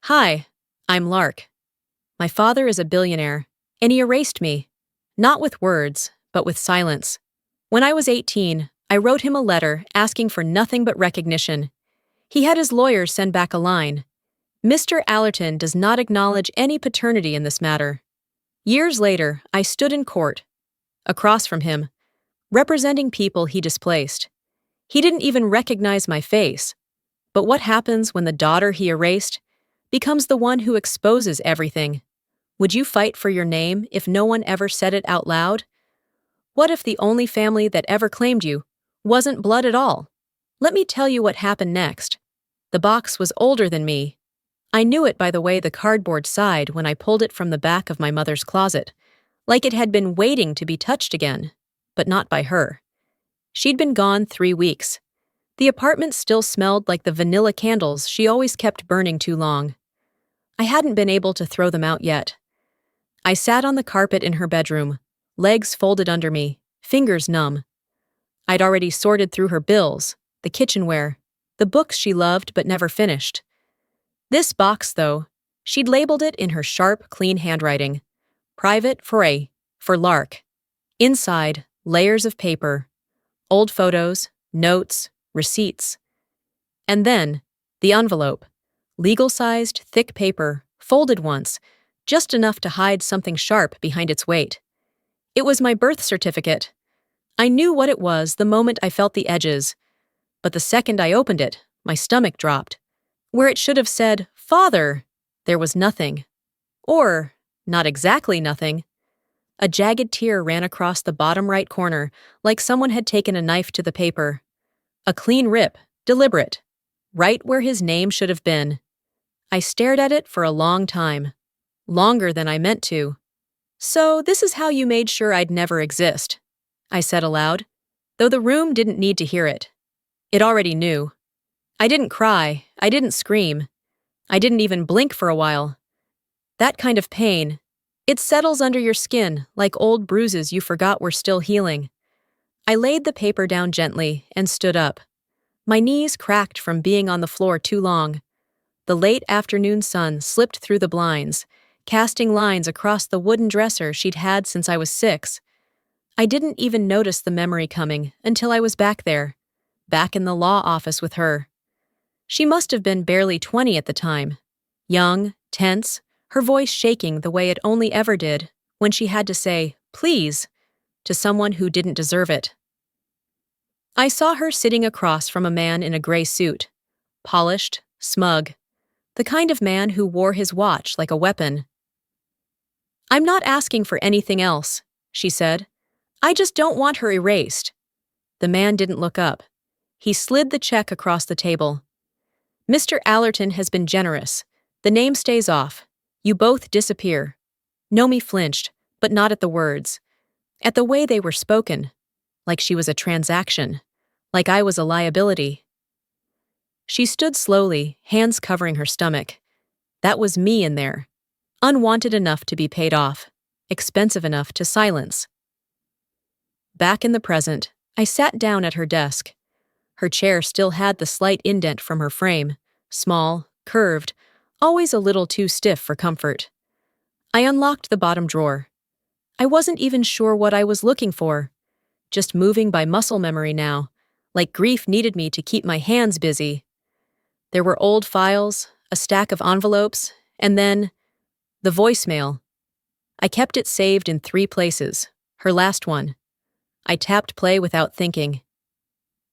Hi, I'm Lark. My father is a billionaire, and he erased me. Not with words, but with silence. When I was 18, I wrote him a letter asking for nothing but recognition. He had his lawyers send back a line. Mr. Allerton does not acknowledge any paternity in this matter. Years later, I stood in court, across from him, representing people he displaced. He didn't even recognize my face. But what happens when the daughter he erased becomes the one who exposes everything? Would you fight for your name if no one ever said it out loud? What if the only family that ever claimed you wasn't blood at all? Let me tell you what happened next. The box was older than me. I knew it by the way the cardboard sighed when I pulled it from the back of my mother's closet, like it had been waiting to be touched again, but not by her. She'd been gone 3 weeks. The apartment still smelled like the vanilla candles she always kept burning too long. I hadn't been able to throw them out yet. I sat on the carpet in her bedroom, legs folded under me, fingers numb. I'd already sorted through her bills, the kitchenware, the books she loved but never finished. This box, though, she'd labeled it in her sharp, clean handwriting. Private for Lark. Inside, layers of paper, old photos, notes, receipts. And then, the envelope. Legal-sized, thick paper, folded once, just enough to hide something sharp behind its weight. It was my birth certificate. I knew what it was the moment I felt the edges, but the second I opened it, my stomach dropped. Where it should have said, "Father," there was nothing. Or, not exactly nothing. A jagged tear ran across the bottom right corner, like someone had taken a knife to the paper. A clean rip, deliberate, right where his name should have been. I stared at it for a long time, longer than I meant to. "So this is how you made sure I'd never exist," I said aloud, though the room didn't need to hear it. It already knew. I didn't cry, I didn't scream. I didn't even blink for a while. That kind of pain, it settles under your skin like old bruises you forgot were still healing. I laid the paper down gently and stood up. My knees cracked from being on the floor too long. The late afternoon sun slipped through the blinds, casting lines across the wooden dresser she'd had since I was 6. I didn't even notice the memory coming until I was back there, back in the law office with her. She must have been barely 20 at the time. Young, tense, her voice shaking the way it only ever did when she had to say, "Please," to someone who didn't deserve it. I saw her sitting across from a man in a gray suit, polished, smug, the kind of man who wore his watch like a weapon. "I'm not asking for anything else," she said. "I just don't want her erased." The man didn't look up. He slid the check across the table. "Mr. Allerton has been generous. The name stays off. You both disappear." Nomi flinched, but not at the words. At the way they were spoken. Like she was a transaction. Like I was a liability. She stood slowly, hands covering her stomach. That was me in there. Unwanted enough to be paid off. Expensive enough to silence. Back in the present, I sat down at her desk. Her chair still had the slight indent from her frame. Small, curved, always a little too stiff for comfort. I unlocked the bottom drawer. I wasn't even sure what I was looking for. Just moving by muscle memory now, like grief needed me to keep my hands busy. There were old files, a stack of envelopes, and then the voicemail. I kept it saved in 3 places, her last one. I tapped play without thinking.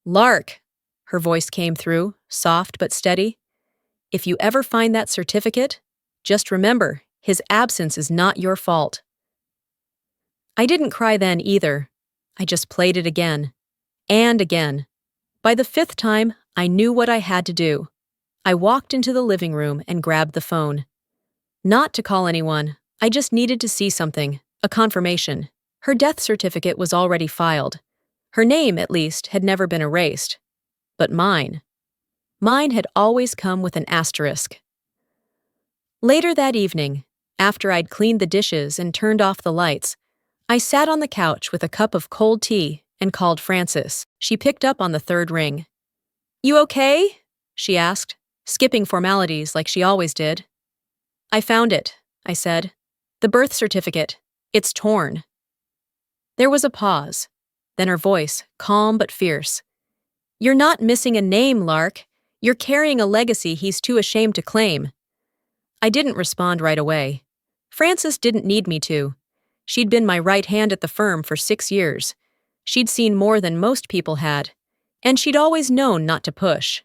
"Lark," her voice came through, soft but steady. "If you ever find that certificate, just remember, his absence is not your fault." I didn't cry then either. I just played it again. And again. By the 5th time, I knew what I had to do. I walked into the living room and grabbed the phone. Not to call anyone, I just needed to see something, a confirmation. Her death certificate was already filed. Her name, at least, had never been erased. But mine. Mine had always come with an asterisk. Later that evening, after I'd cleaned the dishes and turned off the lights, I sat on the couch with a cup of cold tea and called Frances. She picked up on the 3rd ring. "You okay?" she asked, skipping formalities like she always did. I found it, I said. The birth certificate. It's torn. There was a pause. Then her voice, calm but fierce. You're not missing a name, Lark. You're carrying a legacy he's too ashamed to claim. I didn't respond right away. Frances didn't need me to. She'd been my right hand at the firm for 6 years. She'd seen more than most people had. And she'd always known not to push.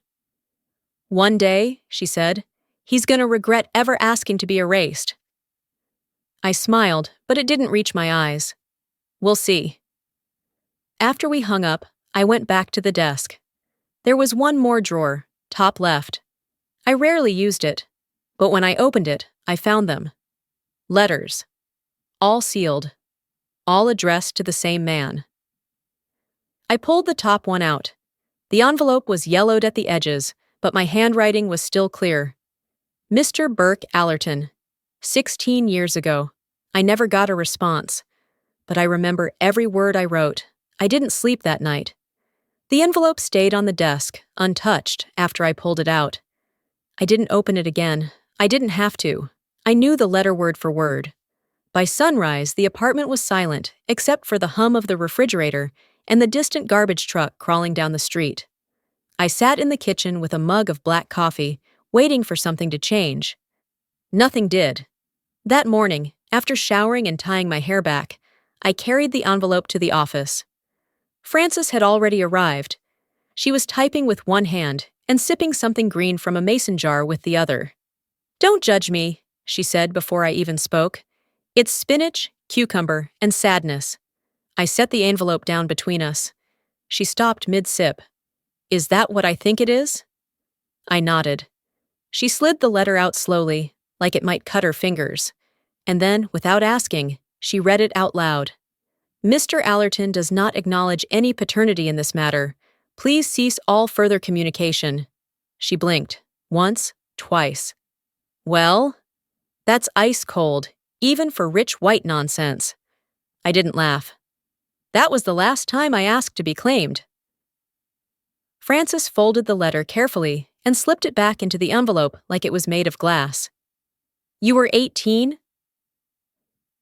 One day, she said, he's going to regret ever asking to be erased. I smiled, but it didn't reach my eyes. We'll see. After we hung up, I went back to the desk. There was one more drawer, top left. I rarely used it, but when I opened it, I found them. Letters. All sealed. All addressed to the same man. I pulled the top one out. The envelope was yellowed at the edges, but my handwriting was still clear. Mr. Burke Allerton. 16 years ago. I never got a response, but I remember every word I wrote. I didn't sleep that night. The envelope stayed on the desk, untouched, after I pulled it out. I didn't open it again. I didn't have to. I knew the letter word for word. By sunrise, the apartment was silent, except for the hum of the refrigerator and the distant garbage truck crawling down the street. I sat in the kitchen with a mug of black coffee, waiting for something to change. Nothing did. That morning, after showering and tying my hair back, I carried the envelope to the office. Frances had already arrived. She was typing with one hand and sipping something green from a mason jar with the other. Don't judge me, she said before I even spoke. It's spinach, cucumber, and sadness. I set the envelope down between us. She stopped mid-sip. Is that what I think it is? I nodded. She slid the letter out slowly, like it might cut her fingers. And then, without asking, she read it out loud. Mr. Allerton does not acknowledge any paternity in this matter. Please cease all further communication. She blinked. Once, twice. Well, that's ice cold, even for rich white nonsense. I didn't laugh. That was the last time I asked to be claimed. Frances folded the letter carefully and slipped it back into the envelope like it was made of glass. You were 18?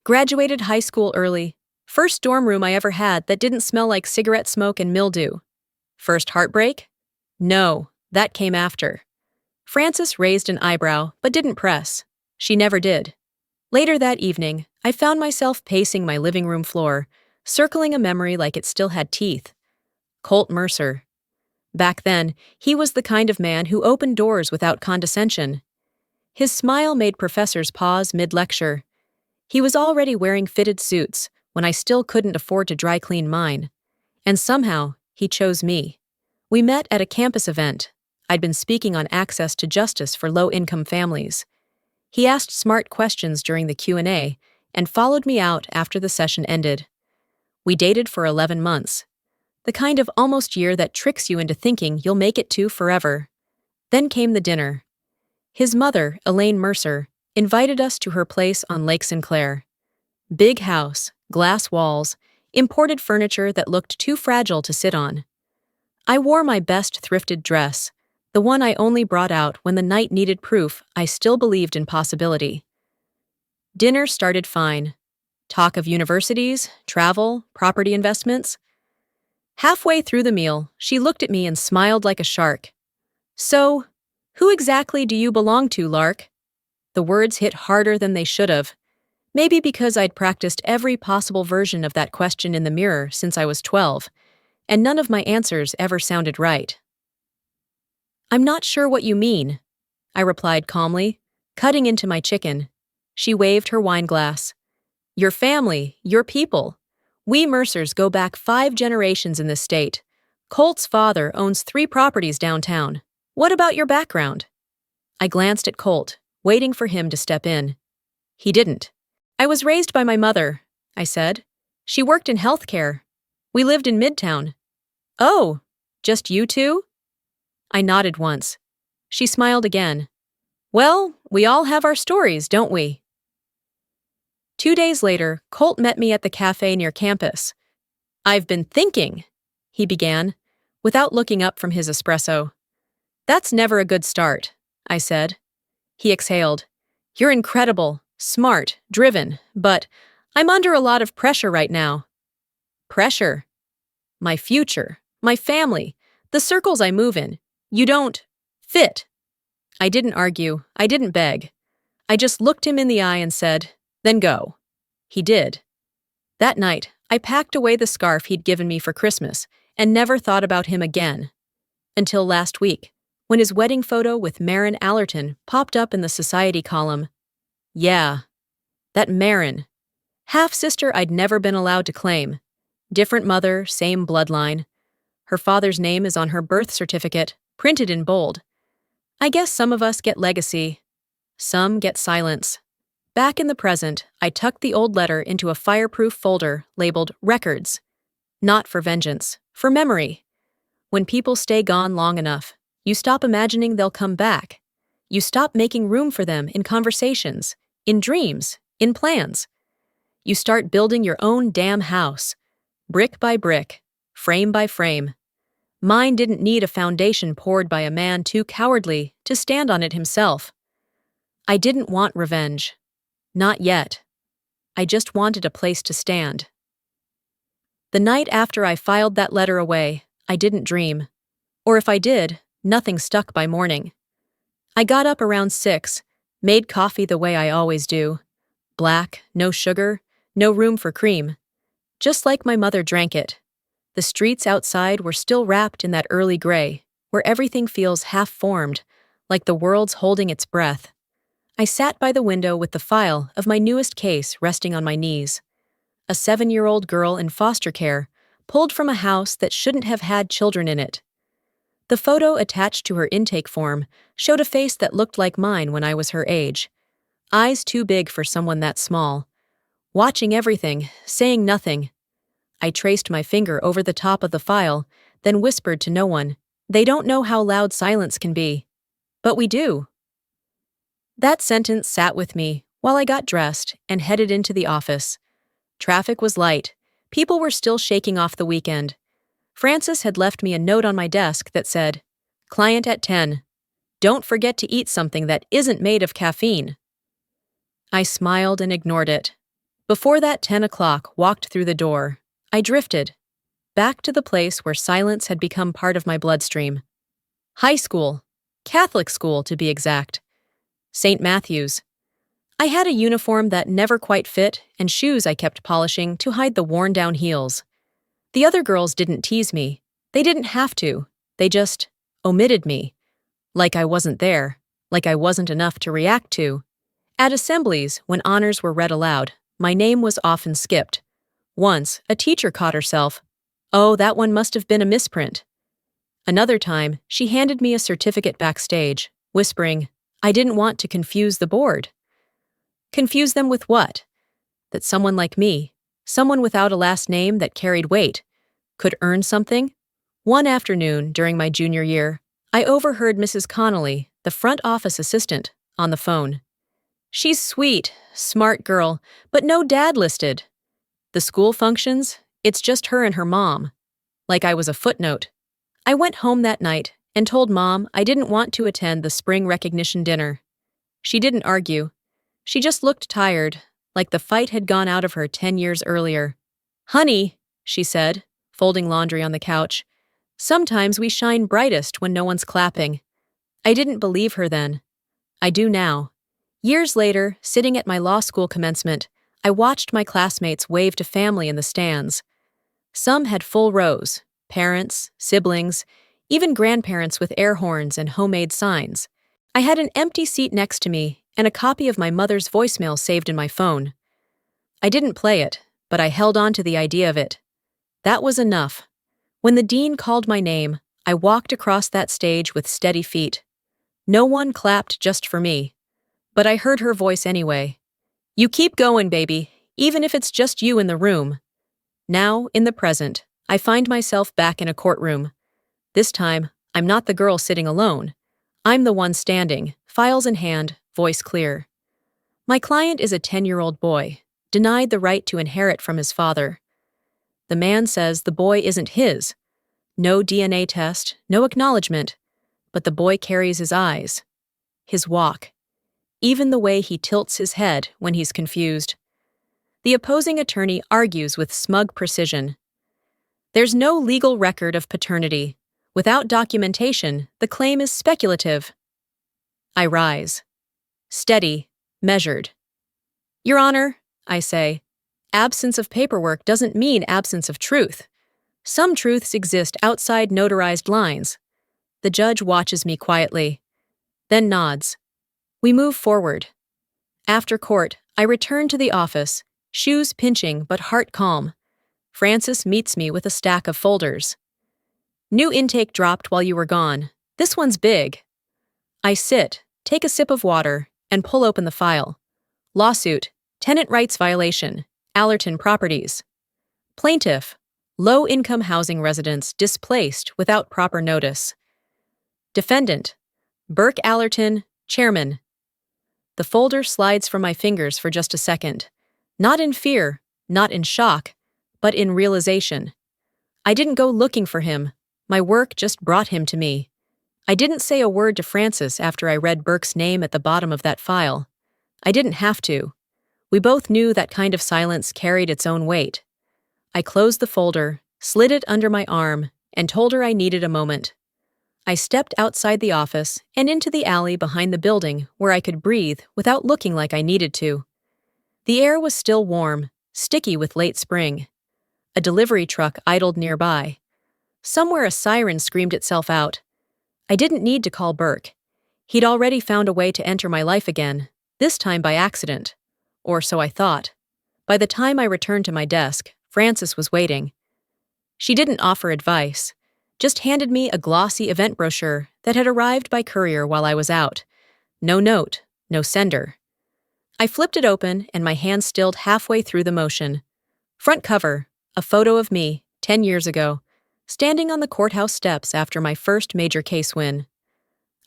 Graduated high school early. First dorm room I ever had that didn't smell like cigarette smoke and mildew. First heartbreak? No, that came after. Frances raised an eyebrow, but didn't press. She never did. Later that evening, I found myself pacing my living room floor, circling a memory like it still had teeth. Colt Mercer. Back then, he was the kind of man who opened doors without condescension. His smile made professors pause mid-lecture. He was already wearing fitted suits when I still couldn't afford to dry clean mine. And somehow, he chose me. We met at a campus event. I'd been speaking on access to justice for low-income families. He asked smart questions during the Q&A and followed me out after the session ended. We dated for 11 months. The kind of almost year that tricks you into thinking you'll make it to forever. Then came the dinner. His mother, Elaine Mercer, invited us to her place on Lake Sinclair. Big house, glass walls, imported furniture that looked too fragile to sit on. I wore my best thrifted dress, the one I only brought out when the night needed proof I still believed in possibility. Dinner started fine. Talk of universities, travel, property investments. Halfway through the meal, she looked at me and smiled like a shark. So, who exactly do you belong to, Lark? The words hit harder than they should have. Maybe because I'd practiced every possible version of that question in the mirror since I was 12, and none of my answers ever sounded right. I'm not sure what you mean, I replied calmly, cutting into my chicken. She waved her wine glass. Your family, your people. We Mercers go back 5 generations in this state. Colt's father owns 3 properties downtown. What about your background? I glanced at Colt, waiting for him to step in. He didn't. I was raised by my mother, I said. She worked in healthcare. We lived in Midtown. Oh, just you two? I nodded once. She smiled again. Well, we all have our stories, don't we? 2 days later, Colt met me at the cafe near campus. I've been thinking, he began, without looking up from his espresso. That's never a good start, I said. He exhaled. You're incredible, smart, driven, but I'm under a lot of pressure right now. Pressure? My future, my family, the circles I move in. You don't fit. I didn't argue, I didn't beg. I just looked him in the eye and said, then go. He did. That night, I packed away the scarf he'd given me for Christmas and never thought about him again. Until last week, when his wedding photo with Marin Allerton popped up in the society column. Yeah, that Marin. Half-sister I'd never been allowed to claim. Different mother, same bloodline. Her father's name is on her birth certificate, printed in bold. I guess some of us get legacy. Some get silence. Back in the present, I tucked the old letter into a fireproof folder labeled Records. Not for vengeance, for memory. When people stay gone long enough, you stop imagining they'll come back. You stop making room for them in conversations, in dreams, in plans. You start building your own damn house, brick by brick, frame by frame. Mine didn't need a foundation poured by a man too cowardly to stand on it himself. I didn't want revenge. Not yet. I just wanted a place to stand. The night after I filed that letter away, I didn't dream. Or if I did, nothing stuck by morning. I got up around 6, made coffee the way I always do. Black, no sugar, no room for cream. Just like my mother drank it. The streets outside were still wrapped in that early gray, where everything feels half-formed, like the world's holding its breath. I sat by the window with the file of my newest case resting on my knees. A 7-year-old girl in foster care, pulled from a house that shouldn't have had children in it. The photo attached to her intake form showed a face that looked like mine when I was her age. Eyes too big for someone that small. Watching everything, saying nothing. I traced my finger over the top of the file, then whispered to no one. They don't know how loud silence can be. But we do. That sentence sat with me while I got dressed and headed into the office. Traffic was light. People were still shaking off the weekend. Francis had left me a note on my desk that said, "Client at 10. Don't forget to eat something that isn't made of caffeine." I smiled and ignored it. Before that 10 o'clock walked through the door, I drifted, back to the place where silence had become part of my bloodstream. High school. Catholic school, to be exact. St. Matthew's. I had a uniform that never quite fit and shoes I kept polishing to hide the worn-down heels. The other girls didn't tease me. They didn't have to. They just omitted me. Like I wasn't there. Like I wasn't enough to react to. At assemblies, when honors were read aloud, my name was often skipped. Once, a teacher caught herself. Oh, that one must have been a misprint. Another time, she handed me a certificate backstage, whispering, I didn't want to confuse the board. Confuse them with what? That someone like me, someone without a last name that carried weight, could earn something? One afternoon during my junior year, I overheard Mrs. Connolly, the front office assistant, on the phone. She's sweet, smart girl, but no dad listed. The school functions, it's just her and her mom. Like I was a footnote. I went home that night and told Mom I didn't want to attend the spring recognition dinner. She didn't argue. She just looked tired, like the fight had gone out of her 10 years earlier. Honey, she said, folding laundry on the couch, sometimes we shine brightest when no one's clapping. I didn't believe her then. I do now. Years later, sitting at my law school commencement, I watched my classmates wave to family in the stands. Some had full rows, parents, siblings, even grandparents with air horns and homemade signs. I had an empty seat next to me and a copy of my mother's voicemail saved in my phone. I didn't play it, but I held on to the idea of it. That was enough. When the dean called my name, I walked across that stage with steady feet. No one clapped just for me, but I heard her voice anyway. You keep going, baby, even if it's just you in the room. Now, in the present, I find myself back in a courtroom. This time, I'm not the girl sitting alone. I'm the one standing, files in hand, voice clear. My client is a 10-year-old boy, denied the right to inherit from his father. The man says the boy isn't his. No DNA test, no acknowledgement, but the boy carries his eyes, his walk. even the way he tilts his head when he's confused. The opposing attorney argues with smug precision. There's no legal record of paternity. Without documentation, the claim is speculative. I rise. Steady, measured. Your Honor, I say, absence of paperwork doesn't mean absence of truth. Some truths exist outside notarized lines. The judge watches me quietly, then nods. We move forward. After court, I return to the office, shoes pinching but heart calm. Francis meets me with a stack of folders. New intake dropped while you were gone. This one's big. I sit, take a sip of water, and pull open the file. Lawsuit, tenant rights violation, Allerton Properties. Plaintiff, low-income housing residents displaced without proper notice. Defendant, Burke Allerton, Chairman. The folder slides from my fingers for just a second. Not in fear, not in shock, but in realization. I didn't go looking for him. My work just brought him to me. I didn't say a word to Francis after I read Burke's name at the bottom of that file. I didn't have to. We both knew that kind of silence carried its own weight. I closed the folder, slid it under my arm, and told her I needed a moment. I stepped outside the office and into the alley behind the building where I could breathe without looking like I needed to. The air was still warm, sticky with late spring. A delivery truck idled nearby. Somewhere a siren screamed itself out. I didn't need to call Burke. He'd already found a way to enter my life again, this time by accident. Or so I thought. By the time I returned to my desk, Frances was waiting. She didn't offer advice, just handed me a glossy event brochure that had arrived by courier while I was out. No note, no sender. I flipped it open and my hand stilled halfway through the motion. Front cover, a photo of me, 10 years ago, standing on the courthouse steps after my first major case win.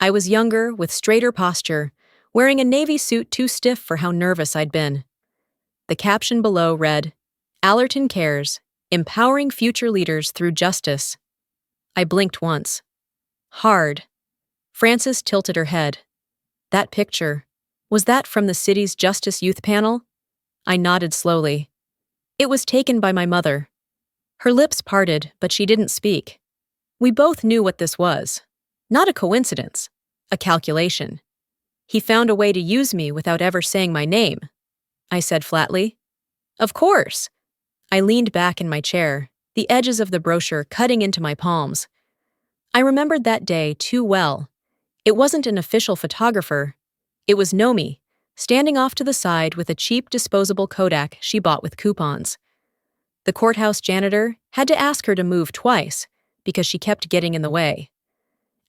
I was younger, with straighter posture, wearing a navy suit too stiff for how nervous I'd been. The caption below read, Allerton Cares, Empowering Future Leaders Through Justice. I blinked once. Hard. Frances tilted her head. That picture, was that from the city's Justice Youth Panel? I nodded slowly. It was taken by my mother. Her lips parted, but she didn't speak. We both knew what this was. Not a coincidence. A calculation. He found a way to use me without ever saying my name. I said flatly. Of course. I leaned back in my chair, the edges of the brochure cutting into my palms. I remembered that day too well. It wasn't an official photographer. It was Nomi, standing off to the side with a cheap disposable Kodak she bought with coupons. The courthouse janitor had to ask her to move twice because she kept getting in the way.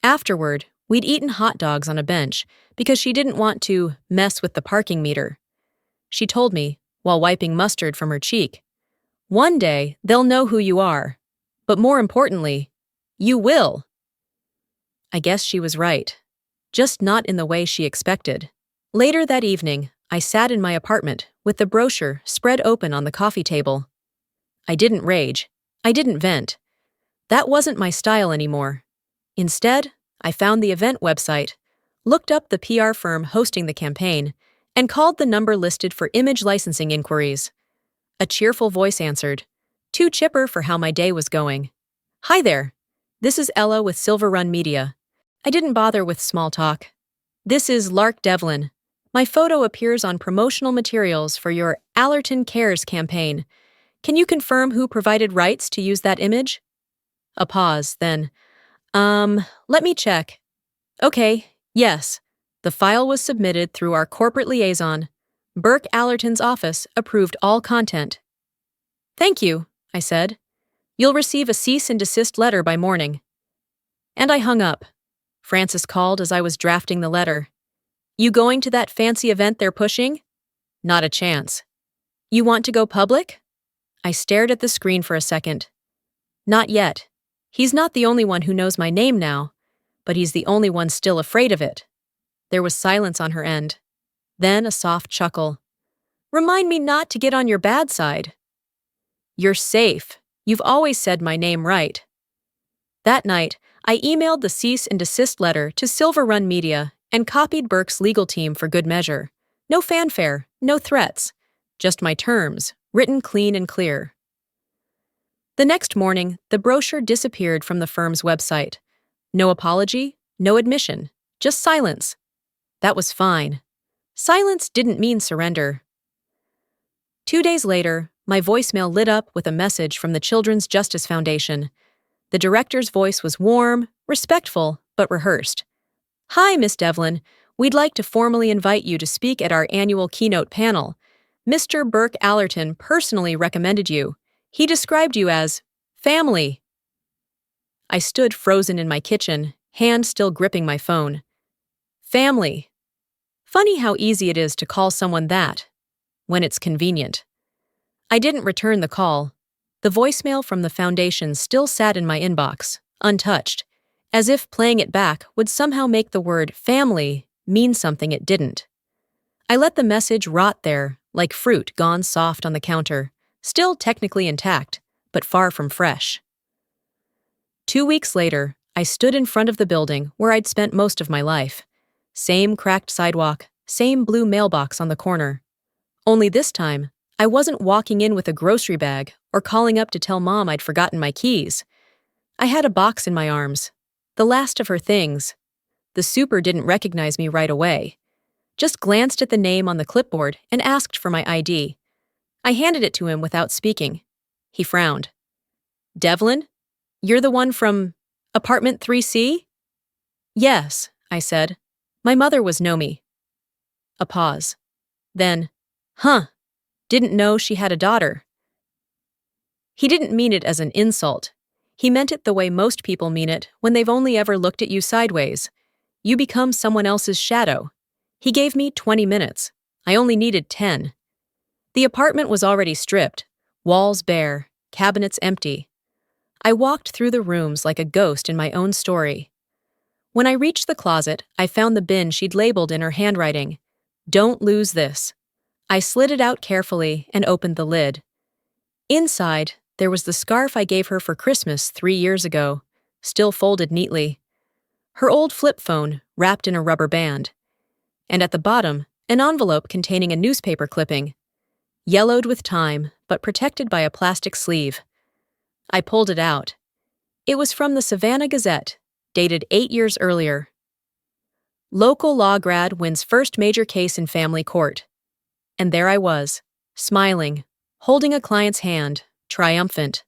Afterward, we'd eaten hot dogs on a bench because she didn't want to mess with the parking meter. She told me, while wiping mustard from her cheek, one day they'll know who you are, but more importantly, you will. I guess she was right, just not in the way she expected. Later that evening, I sat in my apartment with the brochure spread open on the coffee table. I didn't rage. I didn't vent. That wasn't my style anymore. Instead, I found the event website, looked up the PR firm hosting the campaign, and called the number listed for image licensing inquiries. A cheerful voice answered, too chipper for how my day was going. Hi there. This is Ella with Silver Run Media. I didn't bother with small talk. This is Lark Devlin. My photo appears on promotional materials for your Allerton Cares campaign. Can you confirm who provided rights to use that image? A pause, then, let me check. Okay, yes. The file was submitted through our corporate liaison. Burke Allerton's office approved all content. Thank you, I said. You'll receive a cease and desist letter by morning. And I hung up. Frances called as I was drafting the letter. You going to that fancy event they're pushing? Not a chance. You want to go public? I stared at the screen for a second. Not yet. He's not the only one who knows my name now, but he's the only one still afraid of it. There was silence on her end. Then a soft chuckle. Remind me not to get on your bad side. You're safe. You've always said my name right. That night, I emailed the cease and desist letter to Silver Run Media and copied Burke's legal team for good measure. No fanfare, no threats, just my terms, written clean and clear. The next morning, the brochure disappeared from the firm's website. No apology, no admission, just silence. That was fine. Silence didn't mean surrender. 2 days later, my voicemail lit up with a message from the Children's Justice Foundation. The director's voice was warm, respectful, but rehearsed. "Hi, Miss Devlin. We'd like to formally invite you to speak at our annual keynote panel. Mr. Burke Allerton personally recommended you. He described you as family." I stood frozen in my kitchen, hand still gripping my phone. Family. Funny how easy it is to call someone that, when it's convenient. I didn't return the call. The voicemail from the foundation still sat in my inbox, untouched, as if playing it back would somehow make the word family mean something it didn't. I let the message rot there, like fruit gone soft on the counter, still technically intact, but far from fresh. 2 weeks later, I stood in front of the building where I'd spent most of my life. Same cracked sidewalk, same blue mailbox on the corner. Only this time, I wasn't walking in with a grocery bag or calling up to tell Mom I'd forgotten my keys. I had a box in my arms, the last of her things. The super didn't recognize me right away. Just glanced at the name on the clipboard and asked for my ID. I handed it to him without speaking. He frowned. "Devlin? You're the one from apartment 3C? "Yes," I said. "My mother was Nomi." A pause. Then, didn't know she had a daughter." He didn't mean it as an insult. He meant it the way most people mean it when they've only ever looked at you sideways. You become someone else's shadow. He gave me 20 minutes. I only needed 10. The apartment was already stripped, walls bare, cabinets empty. I walked through the rooms like a ghost in my own story. When I reached the closet, I found the bin she'd labeled in her handwriting. "Don't lose this." I slid it out carefully and opened the lid. Inside, there was the scarf I gave her for Christmas 3 years ago, still folded neatly. Her old flip phone, wrapped in a rubber band. And at the bottom, an envelope containing a newspaper clipping. Yellowed with time, but protected by a plastic sleeve. I pulled it out. It was from the Savannah Gazette, dated 8 years earlier. "Local law grad wins first major case in family court." And there I was, smiling, holding a client's hand, triumphant.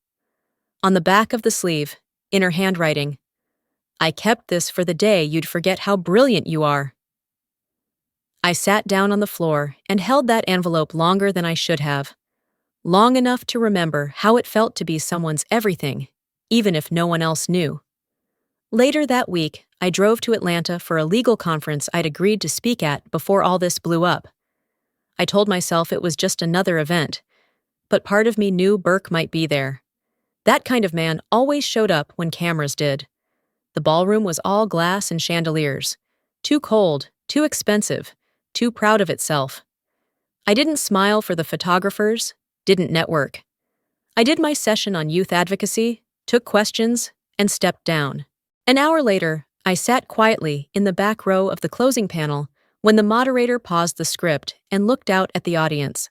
On the back of the sleeve, in her handwriting, "I kept this for the day you'd forget how brilliant you are." I sat down on the floor and held that envelope longer than I should have. Long enough to remember how it felt to be someone's everything, even if no one else knew. Later that week, I drove to Atlanta for a legal conference I'd agreed to speak at before all this blew up. I told myself it was just another event, but part of me knew Burke might be there. That kind of man always showed up when cameras did. The ballroom was all glass and chandeliers. Too cold, too expensive, too proud of itself. I didn't smile for the photographers, didn't network. I did my session on youth advocacy, took questions, and stepped down. An hour later, I sat quietly in the back row of the closing panel when the moderator paused the script and looked out at the audience.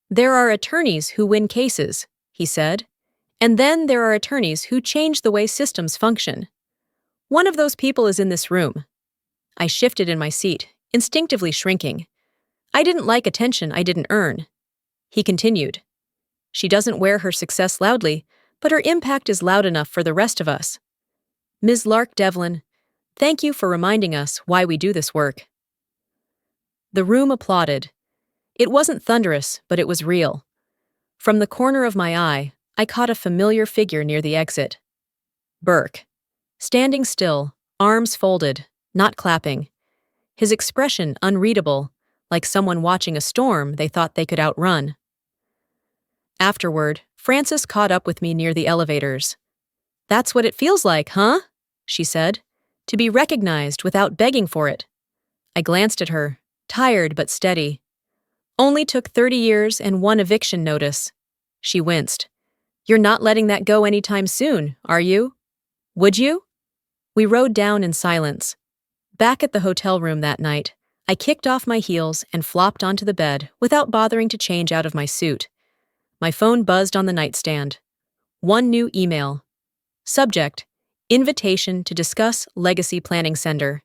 "There are attorneys who win cases," he said. "And then there are attorneys who change the way systems function. One of those people is in this room." I shifted in my seat, instinctively shrinking. I didn't like attention I didn't earn. He continued. "She doesn't wear her success loudly, but her impact is loud enough for the rest of us. Ms. Lark Devlin, thank you for reminding us why we do this work." The room applauded. It wasn't thunderous, but it was real. From the corner of my eye, I caught a familiar figure near the exit. Burke. Standing still, arms folded, not clapping. His expression unreadable, like someone watching a storm they thought they could outrun. Afterward, Frances caught up with me near the elevators. "That's what it feels like, huh?" she said. "To be recognized without begging for it." I glanced at her, tired but steady. "Only took 30 years and 1 eviction notice." She winced. "You're not letting that go anytime soon, are you? Would you?" We rode down in silence. Back at the hotel room that night, I kicked off my heels and flopped onto the bed without bothering to change out of my suit. My phone buzzed on the nightstand. One new email. Subject: Invitation to discuss legacy planning sender.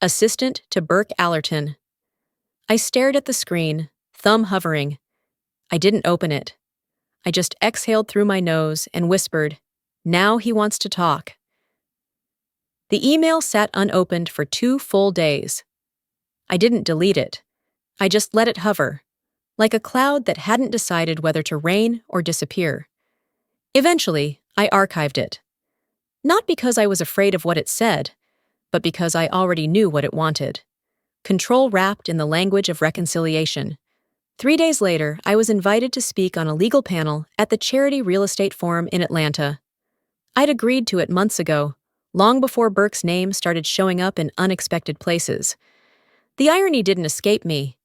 Assistant to Burke Allerton. I stared at the screen, thumb hovering. I didn't open it. I just exhaled through my nose and whispered, "Now he wants to talk." The email sat unopened for 2 full days. I didn't delete it. I just let it hover, like a cloud that hadn't decided whether to rain or disappear. Eventually, I archived it. Not because I was afraid of what it said, but because I already knew what it wanted. Control wrapped in the language of reconciliation. 3 days later, I was invited to speak on a legal panel at the Charity Real Estate Forum in Atlanta. I'd agreed to it months ago, long before Burke's name started showing up in unexpected places. The irony didn't escape me.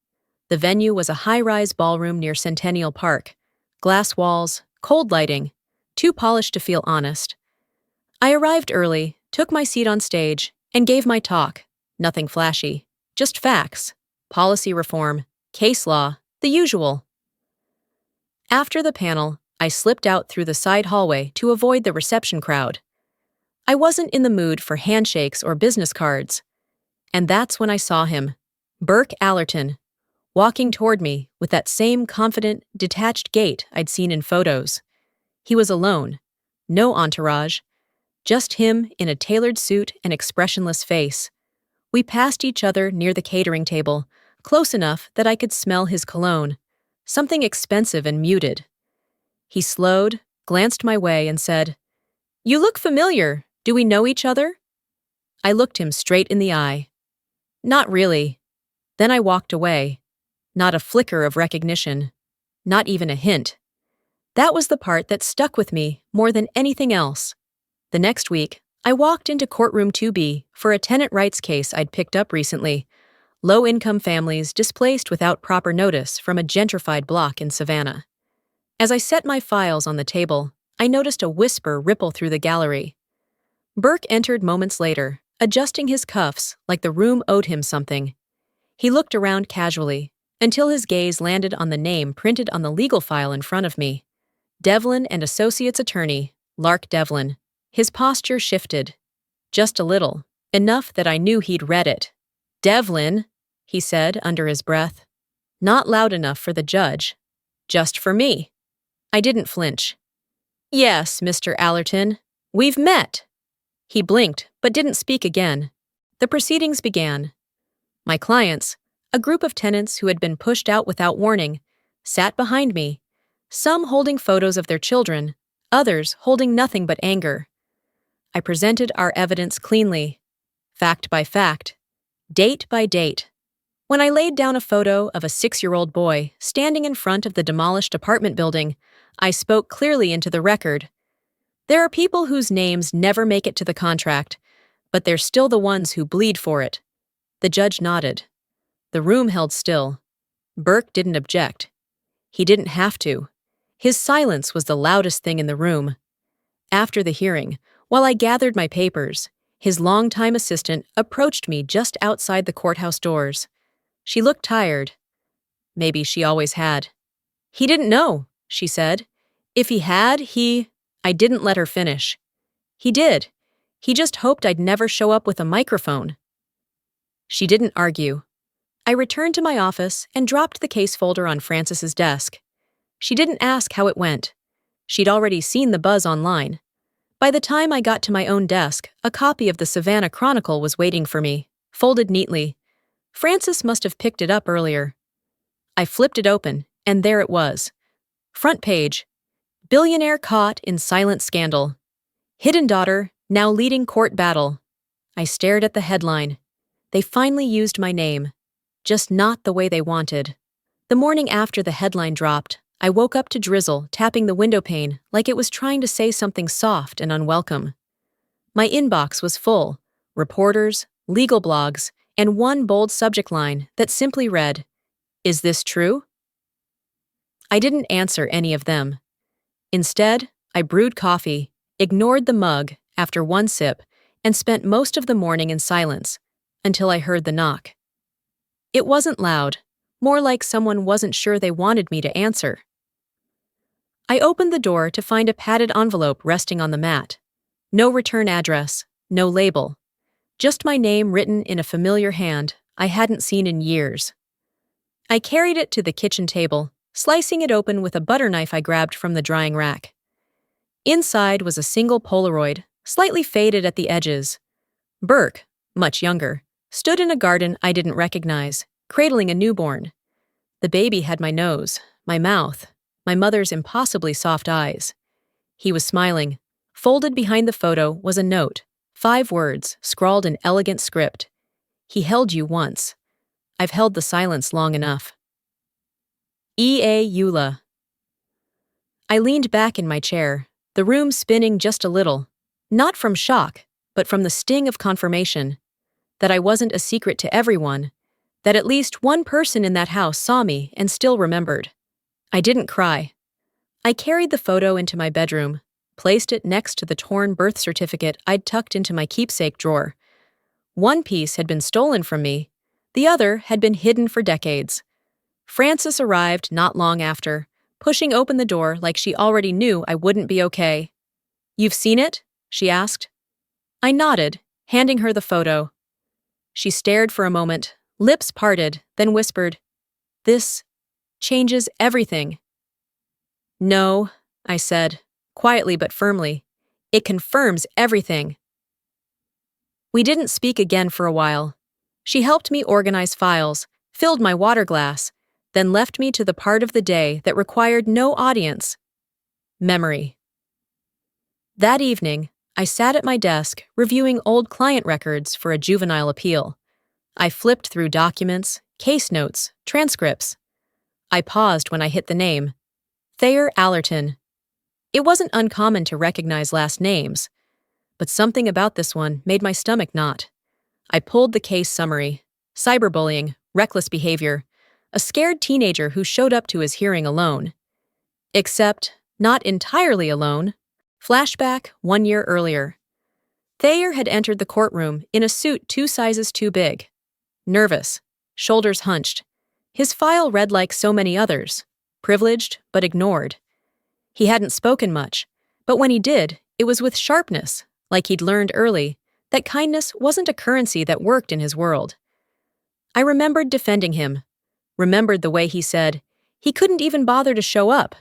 The venue was a high-rise ballroom near Centennial Park. Glass walls, cold lighting, too polished to feel honest. I arrived early, took my seat on stage, and gave my talk. Nothing flashy, just facts, policy reform, case law, the usual. After the panel, I slipped out through the side hallway to avoid the reception crowd. I wasn't in the mood for handshakes or business cards. And that's when I saw him, Burke Allerton, walking toward me with that same confident, detached gait I'd seen in photos. He was alone, no entourage, just him in a tailored suit and expressionless face. We passed each other near the catering table, close enough that I could smell his cologne, something expensive and muted. He slowed, glanced my way, and said, "You look familiar. Do we know each other?" I looked him straight in the eye. Not really. Then I walked away. Not a flicker of recognition. Not even a hint. That was the part that stuck with me more than anything else. The next week, I walked into courtroom 2B for a tenant rights case I'd picked up recently. Low-income families displaced without proper notice from a gentrified block in Savannah. As I set my files on the table, I noticed a whisper ripple through the gallery. Burke entered moments later, adjusting his cuffs like the room owed him something. He looked around casually, until his gaze landed on the name printed on the legal file in front of me. Devlin and Associates Attorney, Lark Devlin. His posture shifted. Just a little, enough that I knew he'd read it. "Devlin," he said under his breath. Not loud enough for the judge. Just for me. I didn't flinch. "Yes, Mr. Allerton. We've met." He blinked, but didn't speak again. The proceedings began. My clients, a group of tenants who had been pushed out without warning, sat behind me, some holding photos of their children, others holding nothing but anger. I presented our evidence cleanly, fact by fact, date by date. When I laid down a photo of a 6-year-old boy standing in front of the demolished apartment building, I spoke clearly into the record. There are people whose names never make it to the contract, but they're still the ones who bleed for it. The judge nodded. The room held still. Burke didn't object. He didn't have to. His silence was the loudest thing in the room. After the hearing, while I gathered my papers, his longtime assistant approached me just outside the courthouse doors. She looked tired. Maybe she always had. "He didn't know," she said. "If he had, I didn't let her finish. "He did. He just hoped I'd never show up with a microphone." She didn't argue. I returned to my office and dropped the case folder on Frances's desk. She didn't ask how it went. She'd already seen the buzz online. By the time I got to my own desk, a copy of the Savannah Chronicle was waiting for me, folded neatly. Frances must have picked it up earlier. I flipped it open, and there it was. Front page. Billionaire caught in silent scandal. Hidden daughter, now leading court battle. I stared at the headline. They finally used my name. Just not the way they wanted. The morning after the headline dropped, I woke up to drizzle tapping the window pane like it was trying to say something soft and unwelcome. My inbox was full. Reporters, legal blogs, and one bold subject line that simply read, "Is this true?" I didn't answer any of them. Instead, I brewed coffee, ignored the mug after one sip, and spent most of the morning in silence, until I heard the knock. It wasn't loud, more like someone wasn't sure they wanted me to answer. I opened the door to find a padded envelope resting on the mat. No return address, no label. Just my name written in a familiar hand I hadn't seen in years. I carried it to the kitchen table, slicing it open with a butter knife I grabbed from the drying rack. Inside was a single Polaroid, slightly faded at the edges. Burke, much younger, stood in a garden I didn't recognize, cradling a newborn. The baby had my nose, my mouth, my mother's impossibly soft eyes. He was smiling. Folded behind the photo was a note, 5 words, scrawled in elegant script. He held you once. I've held the silence long enough. E.A. Eula. I leaned back in my chair, the room spinning just a little, not from shock, but from the sting of confirmation, that I wasn't a secret to everyone, that at least one person in that house saw me and still remembered. I didn't cry. I carried the photo into my bedroom, placed it next to the torn birth certificate I'd tucked into my keepsake drawer. One piece had been stolen from me, the other had been hidden for decades. Frances arrived not long after, pushing open the door like she already knew I wouldn't be okay. "You've seen it?" she asked. I nodded, handing her the photo. She stared for a moment, lips parted, then whispered, "This changes everything." "No," I said, quietly but firmly. "It confirms everything." We didn't speak again for a while. She helped me organize files, filled my water glass, then left me to the part of the day that required no audience. Memory. That evening, I sat at my desk reviewing old client records for a juvenile appeal. I flipped through documents, case notes, transcripts. I paused when I hit the name. Thayer Allerton. It wasn't uncommon to recognize last names, but something about this one made my stomach knot. I pulled the case summary. Cyberbullying, reckless behavior, a scared teenager who showed up to his hearing alone. Except, not entirely alone. Flashback 1 year earlier. Thayer had entered the courtroom in a suit 2 sizes too big. Nervous, shoulders hunched. His file read like so many others, privileged but ignored. He hadn't spoken much, but when he did, it was with sharpness, like he'd learned early that kindness wasn't a currency that worked in his world. I remembered defending him, remembered the way he said he couldn't even bother to show up.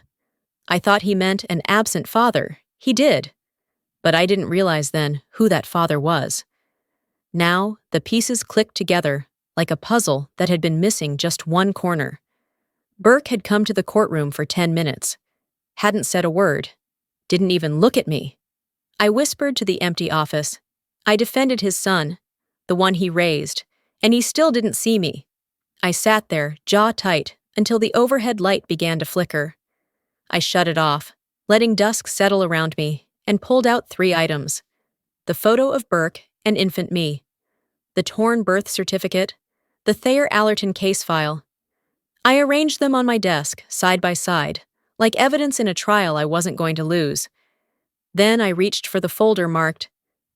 I thought he meant an absent father. He did. But I didn't realize then who that father was. Now, the pieces clicked together like a puzzle that had been missing just one corner. Burke had come to the courtroom for 10 minutes. Hadn't said a word. Didn't even look at me. I whispered to the empty office. I defended his son, the one he raised, and he still didn't see me. I sat there, jaw tight, until the overhead light began to flicker. I shut it off, letting dusk settle around me, and pulled out 3 items. The photo of Burke and infant me. The torn birth certificate. The Thayer Allerton case file. I arranged them on my desk, side by side, like evidence in a trial I wasn't going to lose. Then I reached for the folder marked,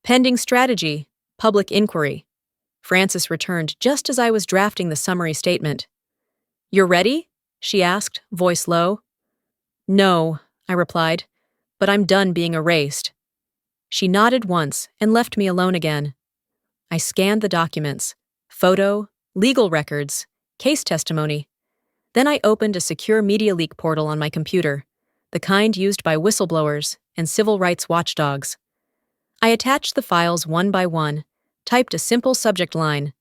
Pending Strategy, Public Inquiry. Frances returned just as I was drafting the summary statement. "You're ready?" she asked, voice low. "No," I replied, "but I'm done being erased." She nodded once and left me alone again. I scanned the documents, photo, legal records, case testimony. Then I opened a secure media leak portal on my computer, the kind used by whistleblowers and civil rights watchdogs. I attached the files one by one, typed a simple subject line.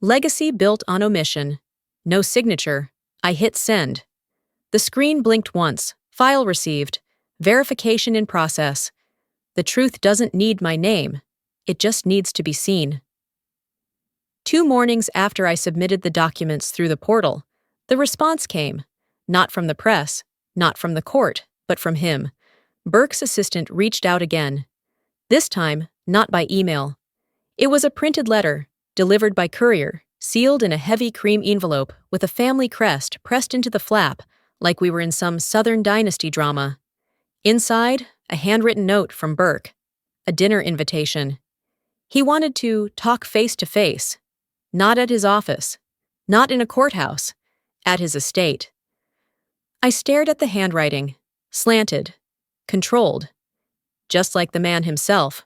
Legacy built on omission. No signature. I hit send. The screen blinked once. File received. Verification in process. The truth doesn't need my name. It just needs to be seen. 2 mornings after I submitted the documents through the portal, the response came. Not from the press, not from the court, but from him. Burke's assistant reached out again. This time, not by email. It was a printed letter, delivered by courier, sealed in a heavy cream envelope with a family crest pressed into the flap like we were in some Southern Dynasty drama. Inside, a handwritten note from Burke. A dinner invitation. He wanted to talk face to face, not at his office, not in a courthouse, at his estate. I stared at the handwriting, slanted, controlled, just like the man himself.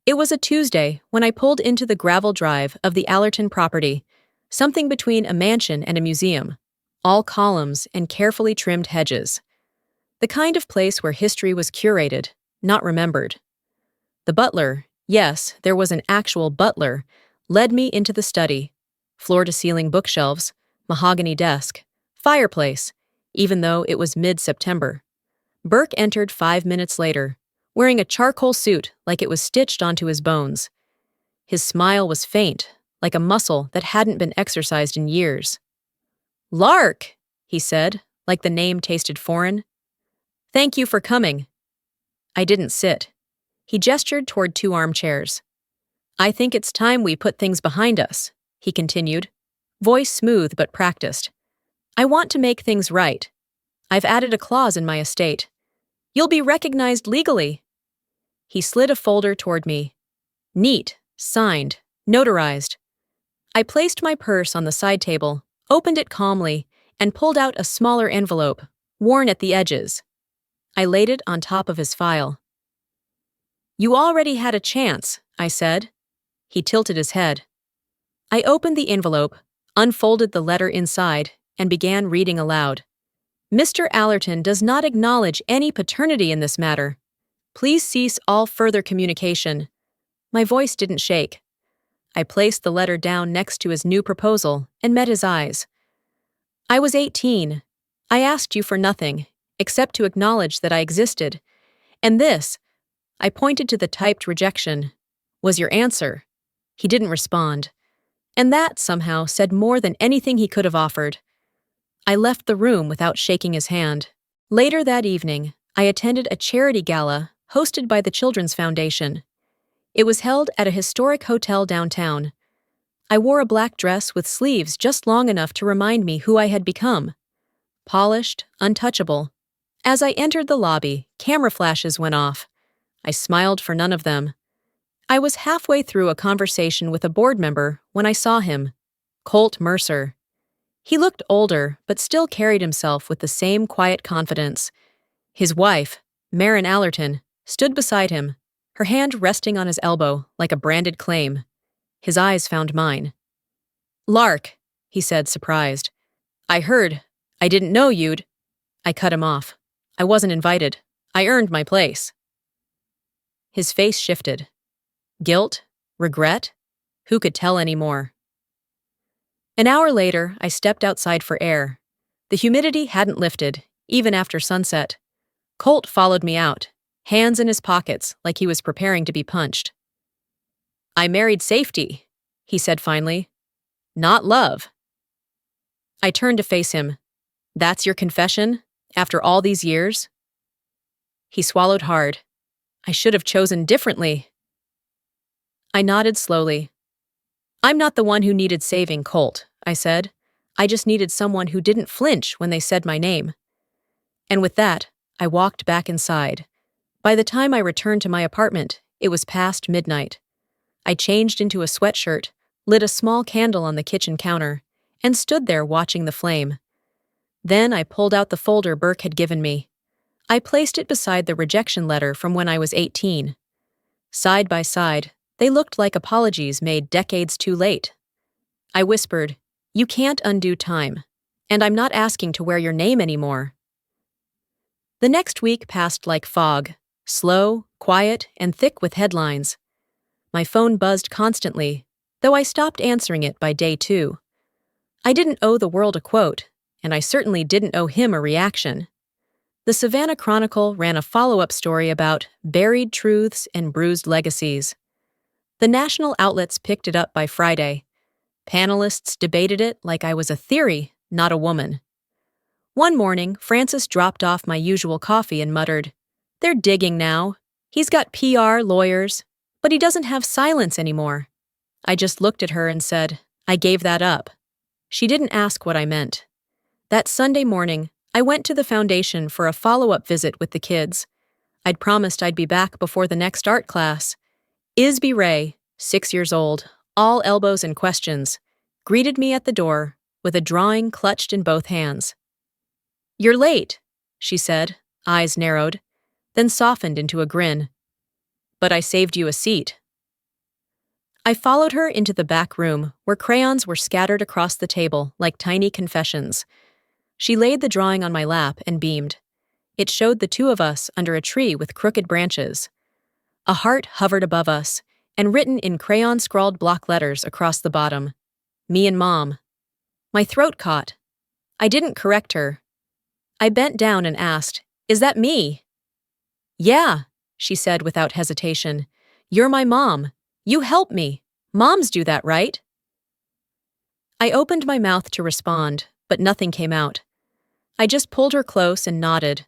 It was a Tuesday when I pulled into the gravel drive of the Allerton property, something between a mansion and a museum, all columns and carefully trimmed hedges. The kind of place where history was curated, not remembered. The butler, yes, there was an actual butler, led me into the study. Floor-to-ceiling bookshelves, mahogany desk, fireplace, even though it was mid-September. Burke entered 5 minutes later, wearing a charcoal suit like it was stitched onto his bones. His smile was faint, like a muscle that hadn't been exercised in years. "Lark," he said, like the name tasted foreign. "Thank you for coming." I didn't sit. He gestured toward 2 armchairs. "I think it's time we put things behind us," he continued, voice smooth but practiced. "I want to make things right. I've added a clause in my estate. You'll be recognized legally." He slid a folder toward me. Neat, signed, notarized. I placed my purse on the side table, opened it calmly, and pulled out a smaller envelope, worn at the edges. I laid it on top of his file. "You already had a chance," I said. He tilted his head. I opened the envelope, unfolded the letter inside, and began reading aloud. "Mr. Allerton does not acknowledge any paternity in this matter. Please cease all further communication." My voice didn't shake. I placed the letter down next to his new proposal and met his eyes. "I was 18. I asked you for nothing, except to acknowledge that I existed. And this," I pointed to the typed rejection, "was your answer." He didn't respond. And that, somehow, said more than anything he could have offered. I left the room without shaking his hand. Later that evening, I attended a charity gala hosted by the Children's Foundation. It was held at a historic hotel downtown. I wore a black dress with sleeves just long enough to remind me who I had become. Polished, untouchable. As I entered the lobby, camera flashes went off. I smiled for none of them. I was halfway through a conversation with a board member when I saw him, Colt Mercer. He looked older, but still carried himself with the same quiet confidence. His wife, Marin Allerton, stood beside him, her hand resting on his elbow like a branded claim. His eyes found mine. "Lark," he said, surprised. I didn't know you'd—" I cut him off. "I wasn't invited. I earned my place." His face shifted. Guilt? Regret? Who could tell any more? An hour later, I stepped outside for air. The humidity hadn't lifted, even after sunset. Colt followed me out, hands in his pockets like he was preparing to be punched. "I married safety," he said finally. "Not love." I turned to face him. "That's your confession? After all these years?" He swallowed hard. "I should have chosen differently." I nodded slowly. "I'm not the one who needed saving, Colt," I said. "I just needed someone who didn't flinch when they said my name." And with that, I walked back inside. By the time I returned to my apartment, it was past midnight. I changed into a sweatshirt, lit a small candle on the kitchen counter, and stood there watching the flame. Then I pulled out the folder Burke had given me. I placed it beside the rejection letter from when I was 18. Side by side, they looked like apologies made decades too late. I whispered, "You can't undo time, and I'm not asking to wear your name anymore." The next week passed like fog, slow, quiet, and thick with headlines. My phone buzzed constantly, though I stopped answering it by day 2. I didn't owe the world a quote, and I certainly didn't owe him a reaction. The Savannah Chronicle ran a follow-up story about buried truths and bruised legacies. The national outlets picked it up by Friday. Panelists debated it like I was a theory, not a woman. One morning, Francis dropped off my usual coffee and muttered, "They're digging now. He's got PR, lawyers, but he doesn't have silence anymore." I just looked at her and said, "I gave that up." She didn't ask what I meant. That Sunday morning, I went to the foundation for a follow-up visit with the kids. I'd promised I'd be back before the next art class. Isby Ray, 6 years old, all elbows and questions, greeted me at the door with a drawing clutched in both hands. "You're late," she said, eyes narrowed, then softened into a grin. "But I saved you a seat." I followed her into the back room, where crayons were scattered across the table like tiny confessions. She laid the drawing on my lap and beamed. It showed the two of us under a tree with crooked branches. A heart hovered above us, and written in crayon-scrawled block letters across the bottom, "Me and Mom." My throat caught. I didn't correct her. I bent down and asked, "Is that me?" "Yeah," she said without hesitation. "You're my mom. You help me. Moms do that, right?" I opened my mouth to respond, but nothing came out. I just pulled her close and nodded.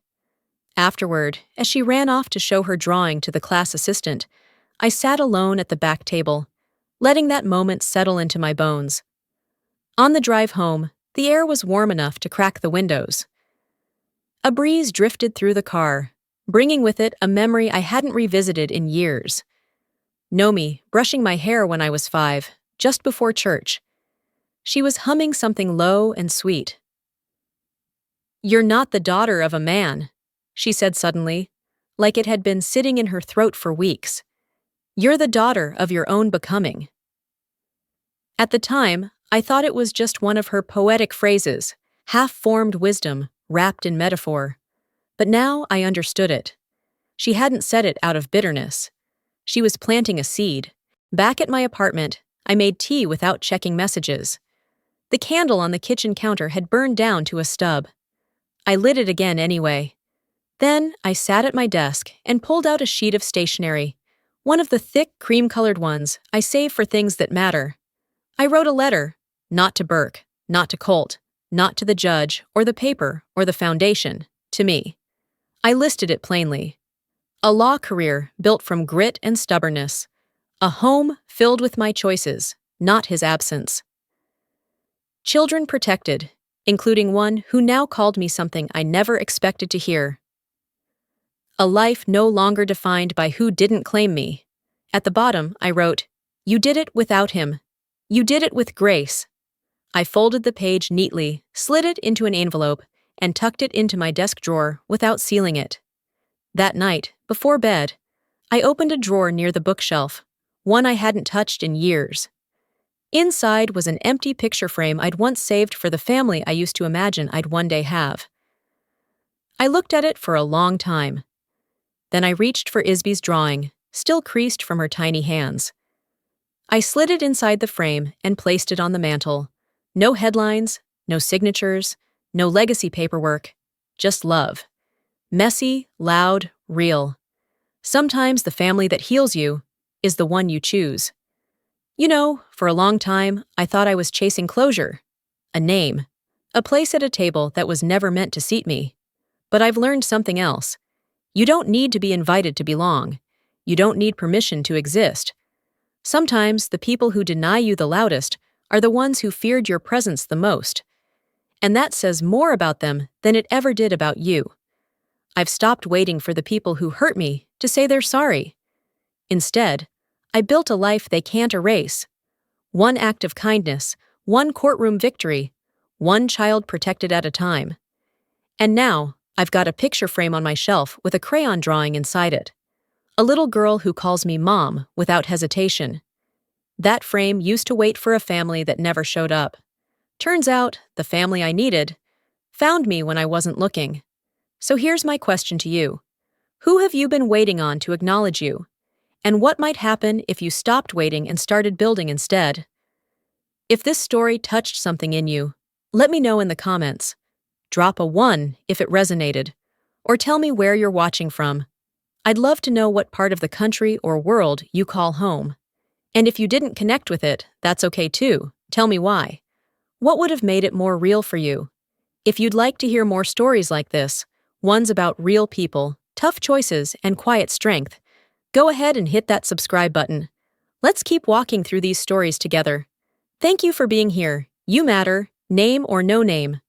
Afterward, as she ran off to show her drawing to the class assistant, I sat alone at the back table, letting that moment settle into my bones. On the drive home, the air was warm enough to crack the windows. A breeze drifted through the car, bringing with it a memory I hadn't revisited in years. Nomi brushing my hair when I was 5, just before church. She was humming something low and sweet. "You're not the daughter of a man," she said suddenly, like it had been sitting in her throat for weeks. "You're the daughter of your own becoming." At the time, I thought it was just one of her poetic phrases, half-formed wisdom wrapped in metaphor. But now I understood it. She hadn't said it out of bitterness. She was planting a seed. Back at my apartment, I made tea without checking messages. The candle on the kitchen counter had burned down to a stub. I lit it again anyway. Then I sat at my desk and pulled out a sheet of stationery, one of the thick, cream-colored ones I save for things that matter. I wrote a letter, not to Burke, not to Colt, not to the judge or the paper or the foundation, to me. I listed it plainly. A law career built from grit and stubbornness. A home filled with my choices, not his absence. Children protected, including one who now called me something I never expected to hear. A life no longer defined by who didn't claim me. At the bottom, I wrote, "You did it without him. You did it with grace." I folded the page neatly, slid it into an envelope, and tucked it into my desk drawer without sealing it. That night, before bed, I opened a drawer near the bookshelf, one I hadn't touched in years. Inside was an empty picture frame I'd once saved for the family I used to imagine I'd one day have. I looked at it for a long time. Then I reached for Isby's drawing, still creased from her tiny hands. I slid it inside the frame and placed it on the mantel. No headlines, no signatures, no legacy paperwork, just love. Messy, loud, real. Sometimes the family that heals you is the one you choose. You know, for a long time, I thought I was chasing closure. A name. A place at a table that was never meant to seat me. But I've learned something else. You don't need to be invited to belong. You don't need permission to exist. Sometimes the people who deny you the loudest are the ones who feared your presence the most. And that says more about them than it ever did about you. I've stopped waiting for the people who hurt me to say they're sorry. Instead, I built a life they can't erase. One act of kindness, one courtroom victory, one child protected at a time. And now, I've got a picture frame on my shelf with a crayon drawing inside it. A little girl who calls me Mom without hesitation. That frame used to wait for a family that never showed up. Turns out, the family I needed found me when I wasn't looking. So here's my question to you. Who have you been waiting on to acknowledge you? And what might happen if you stopped waiting and started building instead? If this story touched something in you, let me know in the comments. Drop a 1 if it resonated, or tell me where you're watching from. I'd love to know what part of the country or world you call home. And if you didn't connect with it, that's okay too. Tell me why. What would have made it more real for you? If you'd like to hear more stories like this, ones about real people, tough choices, and quiet strength, go ahead and hit that subscribe button. Let's keep walking through these stories together. Thank you for being here. You matter, name or no name.